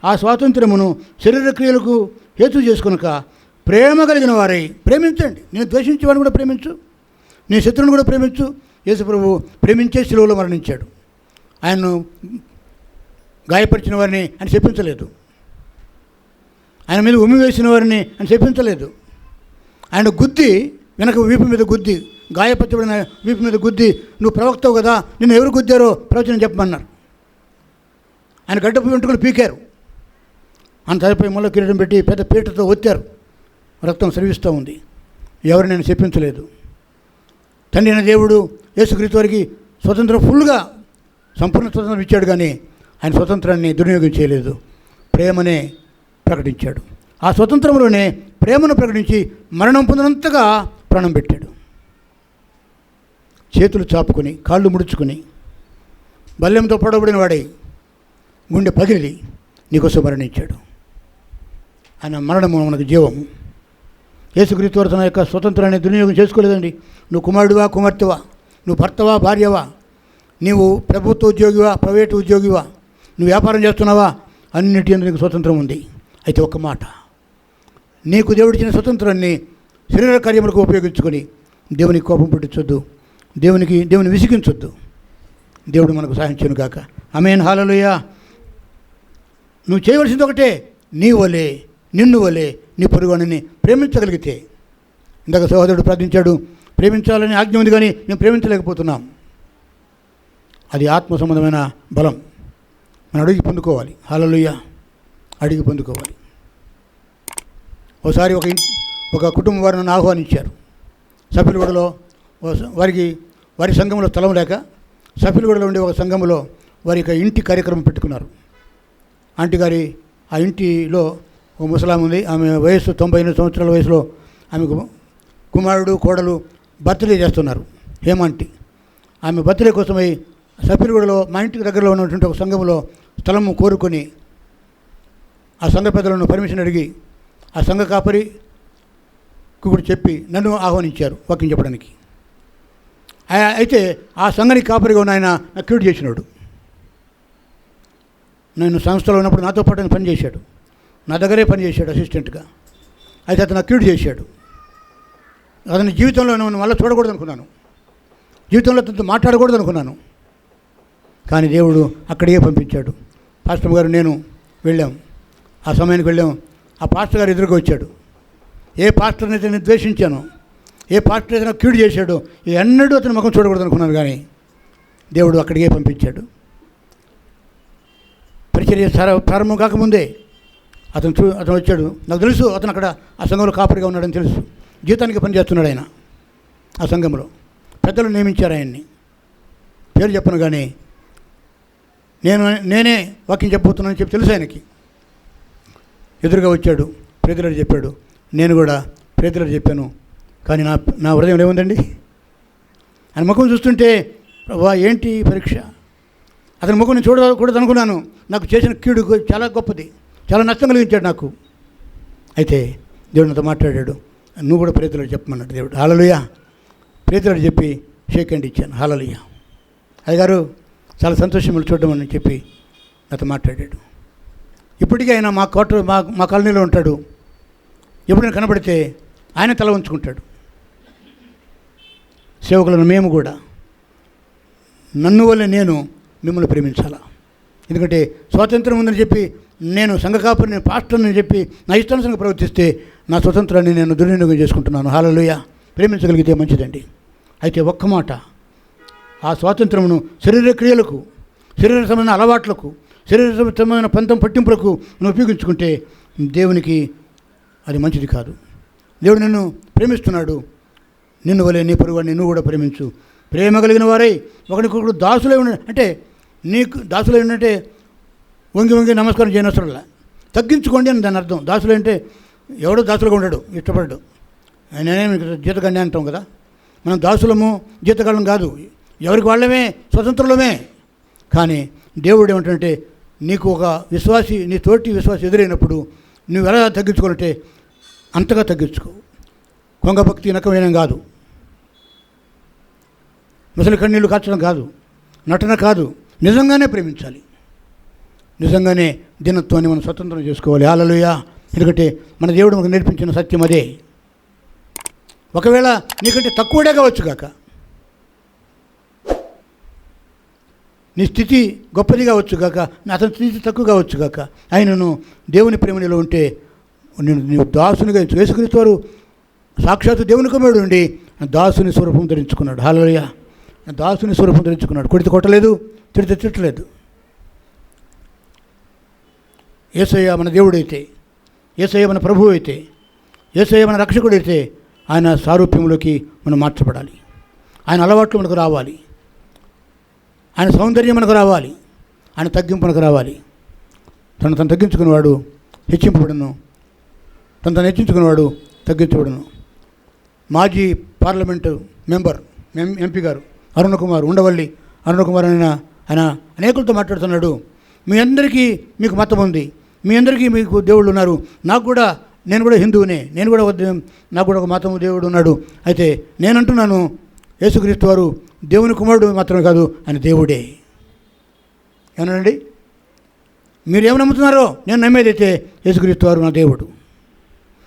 ఆ స్వాతంత్రమును శరీర క్రియలకు హేతు చేసుకునక ప్రేమ కలిగిన వారై ప్రేమించండి. నేను ద్వేషించేవాడిని కూడా ప్రేమించు, నీ శత్రువుని కూడా ప్రేమించు. యేసు ప్రభువు ప్రేమించే శిలువలో మరణించాడు. ఆయన్ను గాయపరిచిన వారిని ఆయన శపించలేదు. ఆయన మీద ఉమ్మి వేసిన వారిని ఆయన శపించలేదు. ఆయన గుద్ది, వెనక వీపు మీద గుద్ది, గాయపరచబడిన వీపు మీద గుద్ది, నువ్వు ప్రవక్తవు కదా, నిన్ను ఎవరు గుద్దారో ప్రవచనం చెప్పమన్నారు. ఆయన గడ్డపు వెంట్రుకలు పీకారు. ఆయన తలపై ముళ్ళ కిరీటం పెట్టి పెద్ద పీటతో ఒత్తారు. రక్తం స్రవిస్తూ ఉంది. ఎవరు నేను చెప్పించలేదు. తండ్రి అయిన దేవుడు యేసుక్రీస్తు వారికి స్వతంత్రం ఫుల్గా సంపూర్ణ స్వతంత్రం ఇచ్చాడు, కానీ ఆయన స్వతంత్రాన్ని దుర్వినియోగం చేయలేదు. ప్రేమనే ప్రకటించాడు. ఆ స్వతంత్రంలోనే ప్రేమను ప్రకటించి మరణం పొందినంతగా ప్రాణం పెట్టాడు. చేతులు చాపుకొని, కాళ్ళు ముడుచుకొని, బల్లెంతో పొడవబడిన వాడై గుండె పగిలి నీకోసం మరణించాడు. ఆయన మరణము మనకు జీవము. యేసుక్రీస్తు వారు తన యొక్క స్వతంత్రాన్ని దుర్వినియోగం చేసుకోలేదండి. నువ్వు కుమారుడివా, కుమార్తెవా, నువ్వు భర్తవా, భార్యవా, నీవు ప్రభుత్వ ఉద్యోగివా, ప్రైవేటు ఉద్యోగివా, నువ్వు వ్యాపారం చేస్తున్నావా, అన్నిటి అందు నీకు స్వతంత్రం ఉంది. అయితే ఒక్క మాట, నీకు దేవుడిచ్చిన స్వతంత్రాన్ని శరీర కార్యములకు ఉపయోగించుకొని దేవునికి కోపం పుట్టించొద్దు, దేవుని విసిగించొద్దు. దేవుడు మనకు సహాయం చేయను గాక. ఆమేన్, హల్లెలూయా. నువ్వు చేయవలసింది ఒకటే, నీ వలే, నిన్ను వలే నీ పొరుగువానిని ప్రేమించగలిగితే. ఇందాక సహోదరుడు ప్రార్థించాడు, ప్రేమించాలని ఆజ్ఞ ఉంది, కానీ మేము ప్రేమించలేకపోతున్నాం. అది ఆత్మ సంబంధమైన బలం. మనం అడిగి పొందుకోవాలి. హల్లెలూయా, అడిగి పొందుకోవాలి. ఒకసారి ఒక కుటుంబం వారు నన్ను ఆహ్వానించారు. సఫిలగూడలో వారి సంఘంలో స్థలం లేక సఫిలగూడలో ఉండే ఒక సంఘంలో వారి యొక్క ఇంటి కార్యక్రమం పెట్టుకున్నారు. ఆంటీ గారి ఆ ఇంటిలో ఒక ముసలాం ఉంది. ఆమె వయస్సు 98 సంవత్సరాల వయసులో ఆమెకు కుమారుడు, కోడలు బర్త్డే చేస్తున్నారు. హేమాంటి ఆమె బర్త్డే కోసమై సఫిలగూడలో మా ఇంటికి దగ్గరలో ఉన్నటువంటి ఒక సంఘంలో స్థలము కోరుకొని ఆ సంఘ పెద్దలను పర్మిషన్ అడిగి ఆ సంఘ కాపరికి కూడా చెప్పి నన్ను ఆహ్వానించారు వాక్యం చెప్పడానికి. అయితే ఆ సంఘానికి కాపరిగా ఉన్న ఆయన నాకు క్యూట్ చేసినాడు. నేను సంస్థలో ఉన్నప్పుడు నాతో పాటు ఆయన పనిచేశాడు, నా దగ్గరే పనిచేశాడు అసిస్టెంట్గా. అయితే అతను అక్యూట్ చేశాడు. అతని జీవితంలో నేను మళ్ళీ చూడకూడదు అనుకున్నాను, జీవితంలో అతనితో మాట్లాడకూడదు అనుకున్నాను. కానీ దేవుడు అక్కడికే పంపించాడు. పాస్టర్ గారు నేను వెళ్ళాం, ఆ సమయానికి వెళ్ళాం. ఆ పాస్టర్ గారు ఎదురుగా వచ్చాడు. ఏ పాస్టర్ని అయితే నేను ద్వేషించాను, ఏ పాస్టర్ అయితే నాకు కీడు చేశాడో, ఎన్నడూ అతని ముఖం చూడకూడదు అనుకున్నాను. కానీ దేవుడు అక్కడికే పంపించాడు. పరిచర్య ప్రారంభం కాకముందే అతను వచ్చాడు. నాకు తెలుసు అతను అక్కడ ఆ సంఘంలో కాపరిగా ఉన్నాడని తెలుసు. జీతానికి పనిచేస్తున్నాడు ఆయన. ఆ సంఘంలో పెద్దలు నియమించారు ఆయన్ని. పేరు చెప్పను, కానీ నేనే వాక్యం చెప్పబోతున్నానని చెప్పి తెలుసు ఆయనకి. ఎదురుగా వచ్చాడు, ప్రేతులాడు చెప్పాడు. నేను కూడా ప్రేతులాడు చెప్పాను. కానీ నా హృదయం ఏముందండి, ఆయన ముఖం చూస్తుంటే వా ఏంటి పరీక్ష, అతని ముఖం నేను చూడకూడదు అనుకున్నాను. నాకు చేసిన కీడు చాలా గొప్పది, చాలా నష్టం కలిగించాడు నాకు. అయితే దేవుడు నాతో మాట్లాడాడు, నువ్వు కూడా ప్రేతులాడు చెప్పమన్నాడు దేవుడు. హల్లెలూయా. ప్రేతులాడు చెప్పి షేక్ హ్యాండ్ ఇచ్చాను. హల్లెలూయా. అయ్యగారు చాలా సంతోషం చూడడం అని చెప్పి నాతో మాట్లాడాడు. ఇప్పటికీ ఆయన మా కాలనీలో ఉంటాడు. ఎప్పుడైనా కనబడితే ఆయన తల ఉంచుకుంటాడు. సేవకులను మేము కూడా నన్ను వల్ల నేను మిమ్మల్ని ప్రేమించాలా, ఎందుకంటే స్వాతంత్రం ఉందని చెప్పి నేను సంఘ కాపురిని పాస్టర్ని చెప్పి నా ఇష్టానుసారంగా ప్రవర్తిస్తే నా స్వతంత్రాన్ని నేను దుర్వినియోగం చేసుకుంటున్నాను. హల్లెలూయా. ప్రేమించగలిగితే మంచిదండి. అయితే ఒక్క మాట, ఆ స్వాతంత్రమును శరీర క్రియలకు, శరీర సంబంధమైన అలవాట్లకు, శరీర సంబంధమైన పంతం పట్టింపులకు నువ్వు ఉపయోగించుకుంటే దేవునికి అది మంచిది కాదు. దేవుడు నిన్ను ప్రేమిస్తున్నాడు. నిన్ను వలే నీ పొరుగువాడిని నువ్వు కూడా ప్రేమించు. ప్రేమ కలిగిన వారై ఒకరికొకరు దాసులై ఉండ, అంటే నీకు దాసులై ఉండంటే వంగి నమస్కారం చేయనవసరంలా, తగ్గించుకోండి అని దాని అర్థం. దాసులు అంటే ఎవడో దాసులుగా ఉండడు, ఇష్టపడ్డు. నేనే మీకు జీతగాడిని అంటాం కదా, మనం దాసులము జీతగాళ్ళం కాదు, ఎవరికి వాళ్ళమే స్వతంత్రులమే. కానీ దేవుడు ఏమంటే నీకు ఒక విశ్వాసి, నీ తోటి విశ్వాసి ఎదురైనప్పుడు నువ్వు ఎలా తగ్గించుకోవాలంటే అంతగా తగ్గించుకో. కొంగ భక్తి నకమైన కాదు, ముసలి కన్నీళ్ళు కార్చడం కాదు, నటన కాదు, నిజంగానే ప్రేమించాలి. నిజంగానే దినత్వాన్ని మనం స్వతంత్రం చేసుకోవాలి. హల్లెలూయా. ఎందుకంటే మన దేవుడు మనకు నేర్పించిన సత్యం అదే. ఒకవేళ నీకంటే తక్కువడే కావచ్చు కాక, నీ స్థితి గొప్పది కావచ్చు కాక, అతని స్థితి తక్కువ కావచ్చు కాక, ఆయనను దేవుని ప్రేమలో ఉంటే నీవు దాసునిగా యేసుక్రీస్తు వారు సాక్షాత్తు దేవుని కుమారుడు ఉండి దాసుని స్వరూపం ధరించుకున్నాడు. హల్లెలూయా. దాసుని స్వరూపం ధరించుకున్నాడు. కొడితే కొట్టలేదు, తిడితే తిట్టలేదు. యేసయ్య మన దేవుడైతే, యేసయ్య మన ప్రభువు అయితే, యేసయ్య మన రక్షకుడైతే ఆయన సారూప్యంలోకి మనం మార్చబడాలి. ఆయన అలవాట్లు మనకు రావాలి, ఆయన సౌందర్యం మనకు రావాలి, ఆయన తగ్గింపు మనకు రావాలి. తను తగ్గించుకునేవాడు హెచ్చింపబడును, తను హెచ్చించుకునేవాడు తగ్గించబడును. మాజీ పార్లమెంటు మెంబర్ ఎంపీ గారు అరుణ్ కుమార్, ఉండవల్లి అరుణ్ కుమార్ ఆయన అనేకులతో మాట్లాడుతున్నాడు. మీ అందరికీ మీకు మతం ఉంది, మీ అందరికీ మీకు దేవుళ్ళు ఉన్నారు, నేను కూడా హిందువునే, నాకు కూడా ఒక మతం దేవుడు ఉన్నాడు. అయితే నేనంటున్నాను, యేసుక్రీస్తు వారు దేవుని కుమారుడు మాత్రమే కాదు, ఆయన దేవుడే. ఏమన్నానండి? మీరేమి నమ్ముతున్నారో నేను నమ్మేదైతే యేసుక్రీస్తు వారు నా దేవుడు.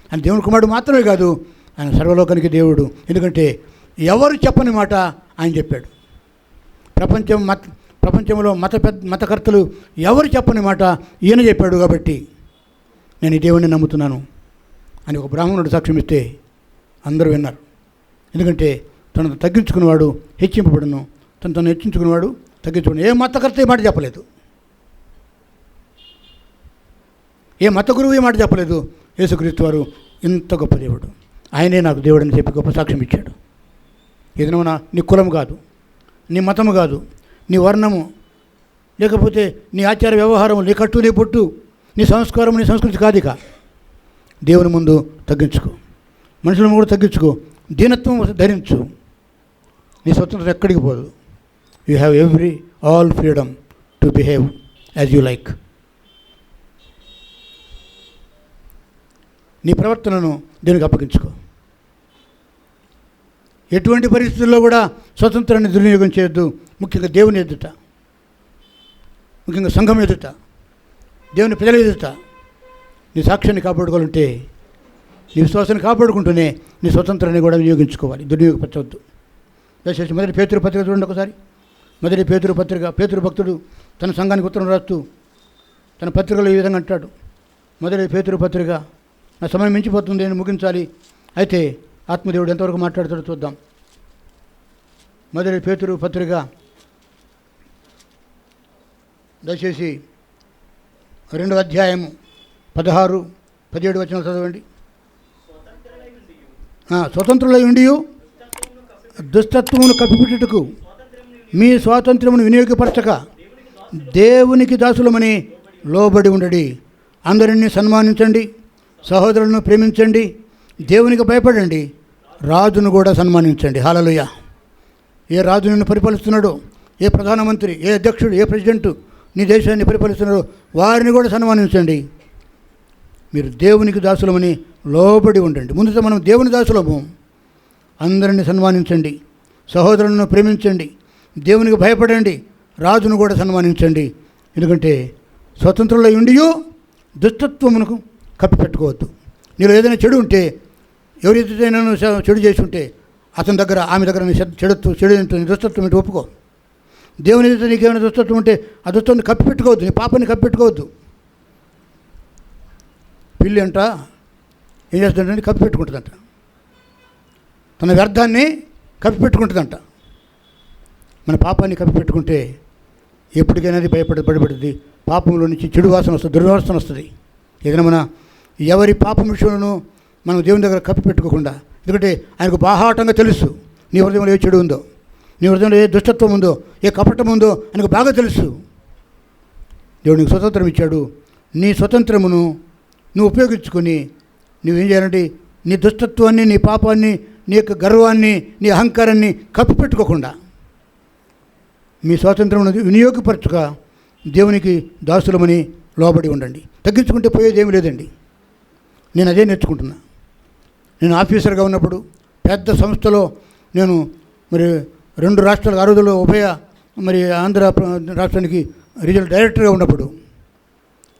ఆయన దేవుని కుమారుడు మాత్రమే కాదు, ఆయన సర్వలోకానికి దేవుడు. ఎందుకంటే ఎవరు చెప్పని మాట ఆయన చెప్పాడు. ప్రపంచంలో మతకర్తలు ఎవరు చెప్పని మాట ఈయన చెప్పాడు. కాబట్టి నేను ఈ దేవుడిని నమ్ముతున్నాను అని ఒక బ్రాహ్మణుడు సాక్ష్యం ఇస్తే అందరూ విన్నారు. ఎందుకంటే తనను తగ్గించుకునేవాడు హెచ్చింపబడును, తను హెచ్చించుకునేవాడు తగ్గించుకుని. ఏ మతకర్త ఈ మాట చెప్పలేదు, ఏ మత గురువు ఈ మాట చెప్పలేదు. యేసుక్రీస్తు వారు ఇంత గొప్ప దేవుడు, ఆయనే నాకు దేవుడు అని చెప్పి గొప్ప సాక్ష్యం ఇచ్చాడు. ఏదైనా నీ కులం కాదు, నీ మతము కాదు, నీ వర్ణము, లేకపోతే నీ ఆచార వ్యవహారం, నీ కట్టు, నీ పొట్టు, నీ సంస్కారం, నీ సంస్కృతి కాదు. ఇక దేవుని ముందు తగ్గించుకో, మనుషులను కూడా తగ్గించుకో, దీనత్వం ధరించు. నీ స్వతంత్రం ఎక్కడికి పోదు. You have all freedom to behave as you like. నీ ప్రవర్తనను దేవునికి అప్పగించుకో. ఎటువంటి పరిస్థితుల్లో కూడా స్వతంత్రాన్ని దుర్వినియోగం చేయొద్దు. ముఖ్యంగా దేవుని ఎదుట, ముఖ్యంగా సంఘం ఎదుట, దేవుని ప్రజల ఎదుట నీ సాక్ష్యాన్ని కాపాడుకోవాలంటే, నీ విశ్వాసాన్ని కాపాడుకుంటూనే నీ స్వతంత్రాన్ని కూడా వినియోగించుకోవాలి, దుర్వినియోగపరచవద్దు. దయచేసి మొదటి పేతురు పత్రిక చూడండి ఒకసారి. మొదటి పేతురు పత్రిక. పేతురు భక్తుడు తన సంఘానికి ఉత్తరం రాస్తూ తన పత్రికలో ఈ విధంగా అంటాడు. మొదటి పేతురు పత్రిక. నా సమయం మించిపోతుంది, నేను ముగించాలి. అయితే ఆత్మదేవుడు ఎంతవరకు మాట్లాడతాడో చూద్దాం. మొదటి పేతురు పత్రిక దయచేసి 2వ అధ్యాయము 16-17 వచనాలు చదవండి. స్వతంత్రులై ఉండి దుష్టత్వమును కప్పిపెట్టుటకు మీ స్వాతంత్రమును వినియోగపరచక దేవునికి దాసులమని లోబడి ఉండడి. అందరినీ సన్మానించండి, సహోదరులను ప్రేమించండి, దేవునికి భయపడండి, రాజును కూడా సన్మానించండి. హల్లెలూయా. ఏ రాజు నిన్ను పరిపాలిస్తున్నాడో, ఏ ప్రధానమంత్రి, ఏ అధ్యక్షుడు, ఏ ప్రెసిడెంటు నీ దేశాన్ని పరిపాలిస్తున్నాడో వారిని కూడా సన్మానించండి. మీరు దేవునికి దాసులమని లోబడి ఉండండి. ముందుతో మనం దేవుని దాసులము. అందరిని సన్మానించండి, సహోదరులను ప్రేమించండి, దేవునికి భయపడండి, రాజును కూడా సన్మానించండి. ఎందుకంటే స్వతంత్రులై ఉండియో దుష్టత్వమునకు కప్పిపెట్టుకోవద్దు. నీలో ఏదైనా చెడు ఉంటే, ఎవరైనా చెడు చేసి ఉంటే అతని దగ్గర, ఆమె దగ్గర చెడు దుష్టత్వం ఏంటి ఒప్పుకో. దేవుని ఎదుట నీకేమైనా దుష్టత్వం ఉంటే ఆ దుష్టాన్ని కప్పిపెట్టుకోవద్దు, నీ పాపాన్ని కప్పిపెట్టుకోవద్దు. పిల్లి అంట ఏం చేస్తుందంటే కప్పిపెట్టుకుంటుందంట, తన వ్యర్థాన్ని కప్పిపెట్టుకుంటుందంట. మన పాపాన్ని కప్పిపెట్టుకుంటే ఎప్పటికైనా అది భయపడుతుంది. పాపంలో నుంచి చెడు వాసన వస్తుంది, దుర్వాసన వస్తుంది. ఏదైనా మన ఎవరి పాపం విషయంలో మనం దేవుని దగ్గర కప్పిపెట్టుకోకుండా, ఎందుకంటే ఆయనకు బాహాటంగా తెలుసు నీ హృదయంలో ఏ చెడు ఉందో, నీ హృదయంలో ఏ దుష్టత్వం ఉందో, ఏ కపటం ఉందో ఆయనకు బాగా తెలుసు. దేవుడు నీకు స్వతంత్రం ఇచ్చాడు. నీ స్వతంత్రమును నువ్వు ఉపయోగించుకొని నువ్వేం చేయాలంటే నీ దుష్టత్వాన్ని, నీ పాపాన్ని, నీ యొక్క గర్వాన్ని, నీ అహంకారాన్ని కప్పిపెట్టుకోకుండా మీ స్వాతంత్రమును వినియోగపరచుక దేవునికి దాసులమని లోబడి ఉండండి. తగ్గించుకుంటే పోయేది ఏమీ లేదండి. నేను అదే నేర్చుకుంటున్నా. నేను ఆఫీసర్గా ఉన్నప్పుడు పెద్ద సంస్థలో నేను 2 రాష్ట్రాలకు 6 రోజుల్లో ఉభయ ఆంధ్ర రాష్ట్రానికి రీజనల్ డైరెక్టర్గా ఉన్నప్పుడు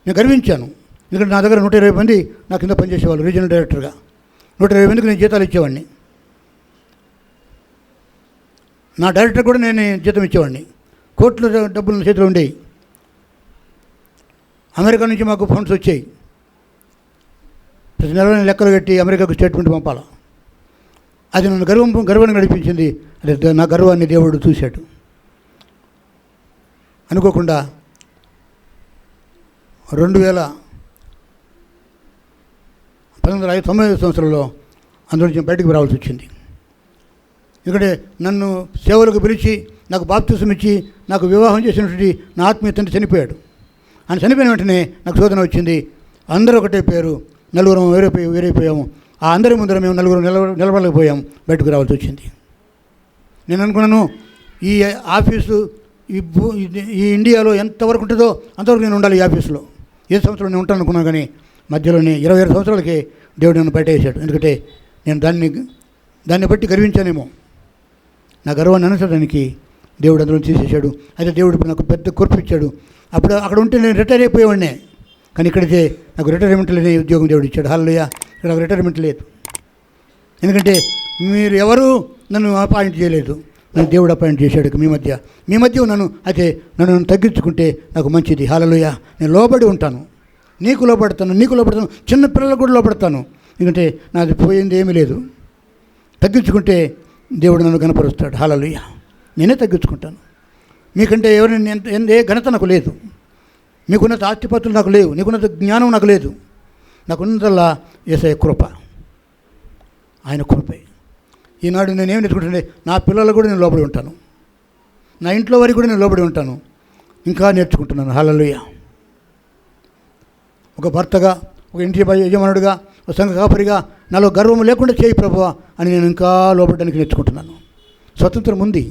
నేను గర్వించాను. ఎందుకంటే నా దగ్గర 120 మంది నా కింద పనిచేసేవాళ్ళు. రీజనల్ డైరెక్టర్గా 120 మందికి నేను జీతాలు ఇచ్చేవాడిని. నా డైరెక్టర్ కూడా నేను జీతం ఇచ్చేవాడిని. కోట్ల డబ్బులు చేతిలో ఉండేవి. అమెరికా నుంచి మాకు ఫండ్స్ వచ్చాయి. ప్రతి నెల లెక్కలు కట్టి అమెరికాకు స్టేట్మెంట్ పంపాలి. అది నన్ను గర్వాన్ని నడిపించింది. అదే నా గర్వాన్ని దేవుడు చూశాడు. అనుకోకుండా 1990 సంవత్సరంలో అందులో నుంచి బయటకు రావాల్సి వచ్చింది. ఎందుకంటే నన్ను సేవలకు పిలిచి నాకు బాప్తిసం ఇచ్చి నాకు వివాహం చేసినటువంటి నా ఆత్మీయ తండ్రి చనిపోయాడు. ఆయన చనిపోయిన వెంటనే నాకు శోధన వచ్చింది. అందరూ ఒకటే పేరు, నలుగురం వేరైపోయాము. ఆ అందరి ముందర మేము నలుగురు నిలబడలేకపోయాము. బయటకు రావాల్సి వచ్చింది. నేను అనుకున్నాను ఈ ఆఫీసు ఈ ఇండియాలో ఎంతవరకు ఉంటుందో అంతవరకు నేను ఉండాలి ఈ ఆఫీసులో. 7 సంవత్సరాలు నేను ఉంటాను అనుకున్నాను. కానీ మధ్యలోనే 27 సంవత్సరాలకి దేవుడు నన్ను బయట వేశాడు. ఎందుకంటే నేను దాన్ని బట్టి గర్వించానేమో. నా గర్వాన్ని అనుసరించడానికి దేవుడు అందులో తీసేశాడు. అయితే దేవుడు నాకు పెద్ద కూర్పు ఇచ్చాడు. అప్పుడు అక్కడ ఉంటే నేను రిటైర్ అయిపోయేవాడినే. కానీ ఇక్కడైతే నాకు రిటైర్మెంట్ లేని ఉద్యోగం దేవుడు ఇచ్చాడు. హల్లెలూయా. ఇక్కడ నాకు రిటైర్మెంట్ లేదు. ఎందుకంటే మీరు ఎవరు నన్ను అపాయింట్ చేయలేదు, నన్ను దేవుడు అపాయింట్ చేశాడు. మీ మధ్య ఉన్నాను. అయితే నన్ను తగ్గించుకుంటే నాకు మంచిది. హల్లెలూయా. నేను లోబడి ఉంటాను, నీకు లోబడతాను. చిన్న పిల్లలకు కూడా లోబడతాను. ఎందుకంటే నాది పోయింది ఏమీ లేదు. తగ్గించుకుంటే దేవుడు నన్ను గణపరుస్తాడు. హల్లెలూయా. నేనే తగ్గించుకుంటాను. మీకంటే ఎవరైనా ఏ ఘనత నాకు లేదు. మీకున్నంత ఆస్తిపత్రులు నాకు లేవు. నీకున్నంత జ్ఞానం నాకు లేదు. నాకున్నదల్లా యేసయ్య కృప, ఆయన కృపే. ఈనాడు నేనేమి నేర్చుకుంటుంటే నా పిల్లలకు కూడా నేను లోబడి ఉంటాను, నా ఇంట్లో వారికి కూడా నేను లోబడి ఉంటాను. ఇంకా నేర్చుకుంటున్నాను. హల్లెలూయా. ఒక భర్తగా, ఒక ఇంటి యజమానుడిగా, ఒక సంఘ కాపరిగా నాలో గర్వం లేకుండా చేయి ప్రభువా అని నేను ఇంకా లోబడడానికి నేర్చుకుంటున్నాను. స్వతంత్రం ఉంది.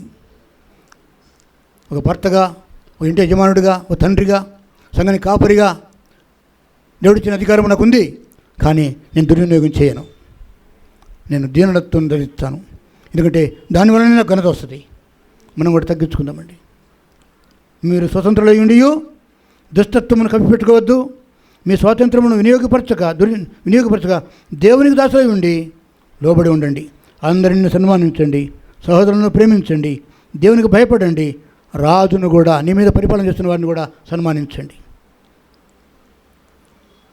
ఒక భర్తగా, ఒక ఇంటి యజమానుడిగా, ఒక తండ్రిగా, సంఘానికి కాపరిగా దేవుడిచ్చిన అధికారం నాకు ఉంది. కానీ నేను దుర్వినియోగం చేయను. నేను దీనత్వం ధరిస్తాను. ఎందుకంటే దానివల్లనే నాకు ఘనత వస్తుంది. మనం కూడా తగ్గించుకుందామండి. మీరు స్వతంత్రులై ఉండి దుష్టత్వమును కప్పిపెట్టుకోవద్దు. మీ స్వాతంత్రమును వినియోగపరచక దేవునికి దాసులై ఉండి లోబడి ఉండండి. అందరిని సన్మానించండి, సహోదరులను ప్రేమించండి, దేవునికి భయపడండి. రాజును కూడా, నీ మీద పరిపాలన చేస్తున్న వారిని కూడా సన్మానించండి.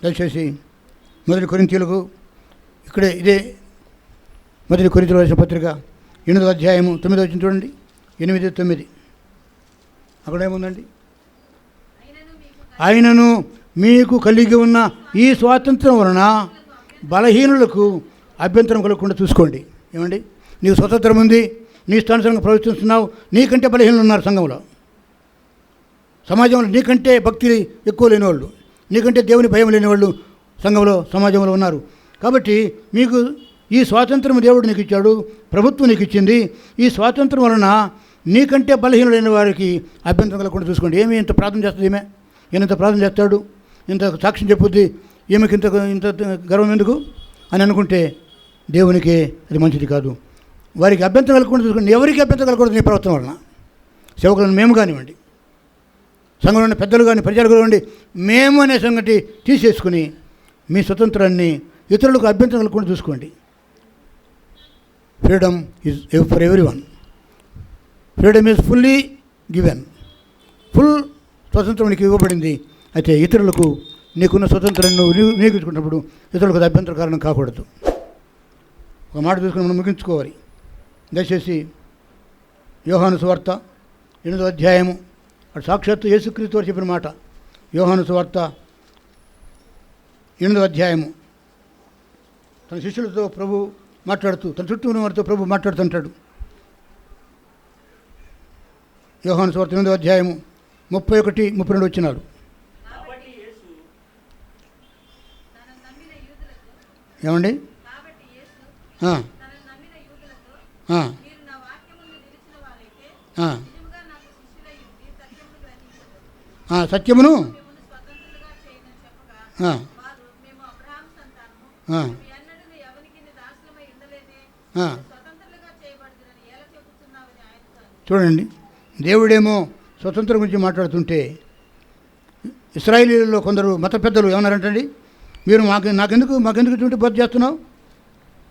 దయచేసి మొదటి కొరింథీయులకు ఇదే మొదటి కొరింథీయులకు రాసిన పత్రిక 8వ అధ్యాయము 9వ వచనం చూడండి. 8-9 అక్కడ ఏముందండి? ఆయనను మీకు కలిగి ఉన్న ఈ స్వాతంత్రం వలన బలహీనులకు అభ్యంతరం కలగకుండా చూసుకోండి. ఏమండి, నీకు స్వతంత్రం ఉంది, నీ స్థానుసారంగా ప్రవర్తిస్తున్నావు. నీకంటే బలహీనులు ఉన్నారు సంఘంలో, సమాజంలో. నీకంటే భక్తి ఎక్కువ లేని వాళ్ళు, నీకంటే దేవుని భయం లేని వాళ్ళు సంఘంలో, సమాజంలో ఉన్నారు. కాబట్టి మీకు ఈ స్వాతంత్రం దేవుడు నీకు ఇచ్చాడు, ప్రభుత్వం నీకు ఇచ్చింది. ఈ స్వాతంత్రం వలన నీకంటే బలహీనులైన వారికి అభ్యంతరం కలగకుండా చూసుకోండి. ఏమి ఇంత ప్రార్థన చేస్తుంది, ఈయనంత ప్రార్థన చేస్తాడు, ఇంత సాక్ష్యం చెప్పుద్ది, ఈమెకి ఇంత గర్వం ఎందుకు అని అనుకుంటే దేవునికి అది మంచిది కాదు. వారికి అభ్యంతరం కలగకుండా చూసుకోండి. ఎవరికి అభ్యంతరం కలగకూడదు నీ ప్రవర్తన వలన. సేవకులను మేము కానివ్వండి, సంఘంలో ఉన్న పెద్దలు కానీ ప్రజలు కానివ్వండి, మేము అనే సంగతి తీసేసుకుని మీ స్వతంత్రాన్ని ఇతరులకు అభ్యంతరం కలగకుండా చూసుకోండి. Freedom is for everyone. Freedom is fully given. Full స్వతంత్రం నీకు ఇవ్వబడింది. అయితే ఇతరులకు నీకున్న స్వతంత్రాన్ని నువ్వు వినియోగించుకున్నప్పుడు ఇతరులకు అది అభ్యంతర కారణం కాకూడదు. ఒక మాట తీసుకుని మనం ముగించుకోవాలి. దయచేసి యోహాను సువార్త 8వ అధ్యాయము, అటు సాక్షాత్తు యేసుక్రీస్తు వారు చెప్పిన మాట. యోహాను సువార్త 8వ అధ్యాయము, తన శిష్యులతో ప్రభు మాట్లాడుతూ, తన చుట్టూ ఉన్న వారితో ప్రభు మాట్లాడుతుంటాడు. యోహాను సువార్త 8వ అధ్యాయము 31-32 వచనాలు. ఏమండి? సత్యమును చూడండి, దేవుడేమో స్వతంత్రం గురించి మాట్లాడుతుంటే ఇశ్రాయేలీయులలో కొందరు మత పెద్దలు ఏమన్నారంటండి, మీరు మాకెందుకు ఇటువంటి బోధ చేస్తున్నావు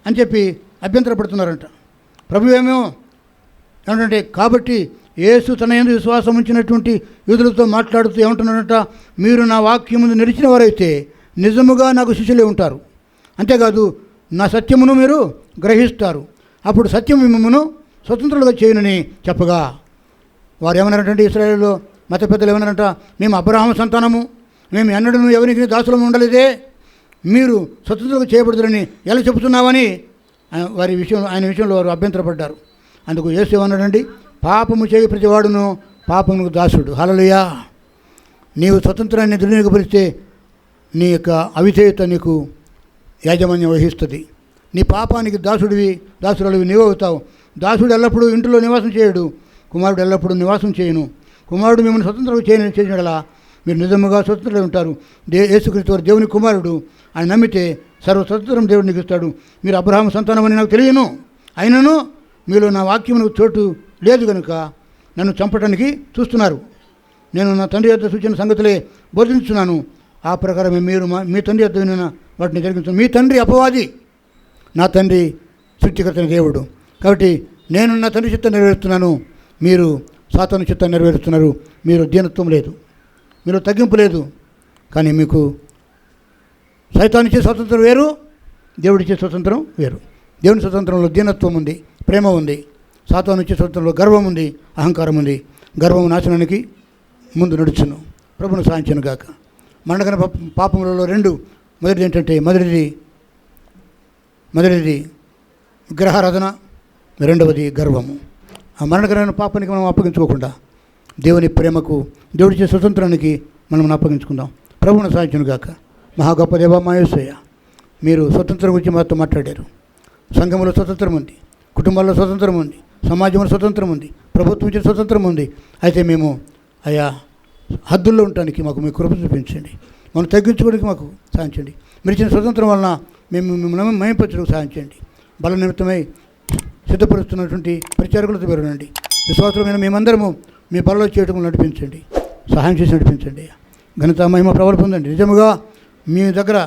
అని చెప్పి అభ్యంతరపడుతున్నారంట. ప్రభు ఏమో ఏమంటే, కాబట్టి యేసు తన యందు విశ్వాసం ఉంచినటువంటి యూదులతో మాట్లాడుతూ ఏమంటున్నాడంట, మీరు నా వాక్యం ముందు నిలిచిన వారైతే నిజముగా నాకు శిష్యులే ఉంటారు, అంతేకాదు నా సత్యమును మీరు గ్రహిస్తారు, అప్పుడు సత్యం మిమ్మల్ని స్వతంత్రులుగా చేయనని చెప్పగా, వారు ఏమన్నారంటే ఇశ్రాయేలులో మత పెద్దలు ఏమన్నారంట, మేము అబ్రహాము సంతానము, మేము ఎన్నడూ ఎవరికి దాసులము ఉండలేదే, మీరు స్వతంత్రులుగా చేయబడుతారని ఎలా చెబుతున్నావని ఆయన విషయంలో వారు అభ్యంతరపడ్డారు. అందుకు యేసు ఏమన్నాడండి, పాపము చేయి ప్రతివాడును పాపమునకు దాసుడు. హల్లెలూయా. నీవు స్వతంత్రాన్ని దుర్వినియోగపరిస్తే నీ యొక్క అవిధేయత నీకు యాజమాన్యం వహిస్తుంది. నీ పాపానికి దాసురాలివి నీవు అవుతావు. దాసుడు ఎల్లప్పుడూ ఇంటిలో నివాసం చేయడు, కుమారుడు ఎల్లప్పుడూ నివాసం చేయను. కుమారుడు మిమ్మల్ని స్వతంత్రంగా చేసినలా మీరు నిజముగా స్వతంత్రులై ఉంటారు. యేసుక్రీస్తు వారు దేవుని కుమారుడు, ఆయన నమ్మితే సర్వ స్వతంత్రం దేవుడు నీకు ఇస్తాడు. మీరు అబ్రహాము సంతానం అని నాకు తెలియను, అయినను మీలో నా వాక్యమునకు చోటు లేదు కనుక నన్ను చంపడానికి చూస్తున్నారు. నేను నా తండ్రి యొద్ద సూచన సంగతులే బోధించున్నాను, ఆ ప్రకారమే మీరు మీ తండ్రి యొద్ద విన్న వాటిని జరిగించున్నాను. మీ తండ్రి అపవాది, నా తండ్రి సృష్టికర్త దేవుడు. కాబట్టి నేను నా తండ్రి చిత్తాన్ని నెరవేరుస్తున్నాను, మీరు సాతాను చిత్తాన్ని నెరవేరుస్తున్నారు. మీరు దీనత్వం లేదు, మీరు తగ్గింపు లేదు. కానీ మీకు సైతానిచ్చే స్వతంత్రం వేరు, దేవుడిచ్చే స్వతంత్రం వేరు. దేవుని స్వతంత్రంలో దీనత్వం ఉంది, ప్రేమ ఉంది. సాతానిచ్చే స్వతంత్రంలో గర్వం ఉంది, అహంకారం ఉంది. గర్వం నాశనానికి ముందు నడుచును. ప్రభును సాధించను గాక. మండగన పాపములలో రెండు, మొదటిది ఏంటంటే మొదటిది విగ్రహారాధన, రెండవది గర్వము. ఆ మరణకరమైన పాపానికి మనం అప్పగించుకోకుండా దేవుని ప్రేమకు, దేవుడిచ్చే స్వతంత్రానికి మనం అప్పగించుకుందాం. ప్రభువును సాధించును గాక. మహా గొప్ప దేవ మా యేసయ్య, మీరు స్వతంత్రం గురించి మాతో మాట్లాడారు. సంఘంలో స్వతంత్రం ఉంది, కుటుంబాల్లో స్వతంత్రం ఉంది, సమాజంలో స్వతంత్రం ఉంది, ప్రభుత్వం ఇచ్చే స్వతంత్రం ఉంది. అయితే మేము అయా హద్దుల్లో ఉండటానికి మాకు మీ కృప చూపించండి, మనం తగ్గించుకోవడానికి మాకు సాధించండి. మీరు ఇచ్చిన స్వతంత్రం వలన మేము మిమ్మల్ని మయంపరచడానికి సాధించండి. బల నిమిత్తమై సిద్ధపరుస్తున్నటువంటి పరిచారకులతో పెరగండి. విశ్వాసమైన మేమందరము మీ బలలో చేయటం నడిపించండి, సహాయం చేసి నడిపించండి. ఘనత మహిమ ప్రబల పొందండి. నిజముగా మీ దగ్గర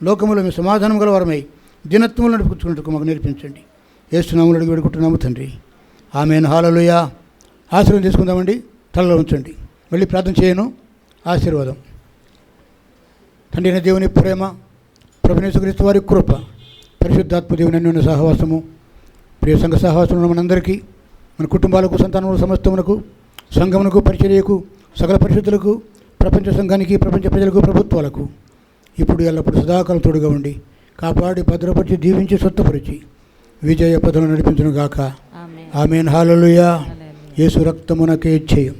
లోకములో మీ సమాధానం గల వరమై దినత్వంలో నడిపించుకున్నట్టుకు మాకు నేర్పించండి. యేసు నామములో అడిగి వేడుకుంటున్నాము తండ్రి, ఆమేన్. హల్లెలూయా. ఆశీర్వాదం తీసుకుందామండి. తలలో ఉంచండి. మళ్ళీ ప్రార్థన చేయను. ఆశీర్వాదం. తండ్రి అయిన దేవుని ప్రేమ, ప్రభువైన యేసుక్రీస్తు వారి కృప, పరిశుద్ధాత్మ దేవుని అన్యోన్య సహవాసము, ప్రియ సంఘ సహవాసంలో మనందరికీ, మన కుటుంబాలకు, సంతానములకు, సమస్తమునకు, సంఘమునకు, పరిచర్యకు, సకల పరిశుద్ధులకు, ప్రపంచ సంఘానికి, ప్రపంచ ప్రజలకు, ప్రభుత్వాలకు ఇప్పుడు ఎల్లప్పుడు సదాకాలం తోడుగా ఉండి కాపాడి భద్రపరిచి దీవించి స్వస్థపరిచి విజయ పదవులు నడిపించును గాక. ఆమేన్. హల్లెలూయా. యేసు రక్తమునకే జయం.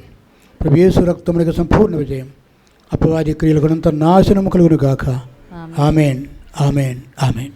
ప్రభు యేసు రక్తమునకే సంపూర్ణ విజయం. అపవాది క్రియలకు నాశనము కలుగును గాక. ఆమేన్. ఆమేన్. ఆమేన్.